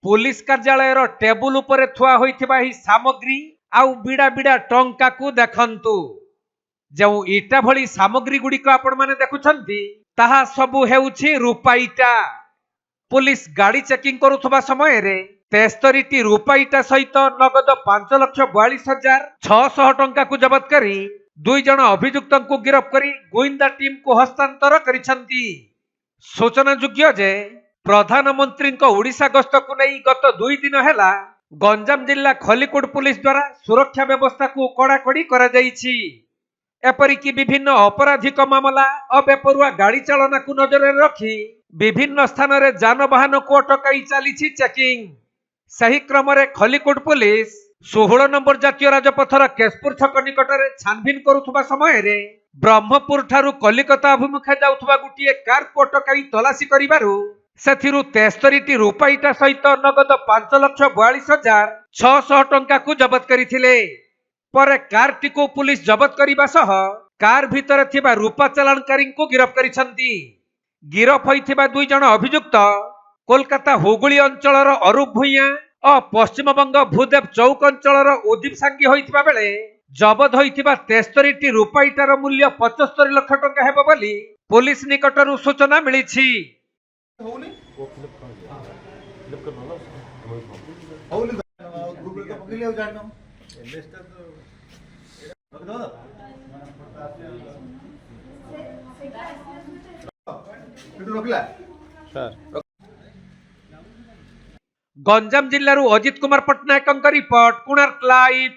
Police कार्यालय table उपरे थुआ होइथिबा ही सामग्री आउ बिड़ा बिड़ा टंका को देखंतु। जो इटा भली सामग्री गुड़िक आपण माने देखुछंती ताहा सबु हेउछि रूपा इटा। पुलिस गाड़ी चेकिंग करुथबा समय रे 73टी रूपा इटा सहित नगद 5,42,600 टंका को जबत करी 2 जन अभियुक्त को गिरफ्त करी गोइंदा टीम को हस्तांतर करिसंती। सूचना योग्य जे प्रधानमंत्री ओडिशा गस्त को नहीं गत 2 दिन हेला गंजाम जिला खलिकोट पुलिस द्वारा सुरक्षा व्यवस्था को कड़ाकड़ी करा जाइछि। एपरिकी विभिन्न अपराधिक मामला अबेपरुआ गाड़ी चालना को नजर रखी विभिन्न स्थान रे जानवाहन को अटकाई चली चेकिंग। सही क्रम रे खलिकोट पुलिस 16 नंबर जातीय राजपथर केशपुर छक निकट रे छानभिन करुथबा समय रे ब्रह्मपुर ठारू कलिकता अभिमुखे जाउथबा गुटिए कार को अटकाई तलाशी करिबारु सेथिरु 73टी रूपा इटा सहित नगद 5,42,600 टंका को जबत करिथिले। परे कार टी को पुलिस जबत करिबा सह कार भितर थिबा रूपा चालानकारी को गिरफ्त करिसंती। गिरफ होइथिबा 2 जन अभियुक्त कोलकाता हुगुली अंचलर अरूप भुइया और पश्चिम बंग भूदेव चौक अंचलर उदीप सांगी होइथिबा बेले जबत होइथिबा 73टी रूपा इटार मूल्य 75 लाख टंका हेबो बोली पुलिस निकटरू सूचना मिलिछि। गंजाम जिल्लारू अजित कुमार पट्टनायक रिपोर्ट, कोणार्क लाइव।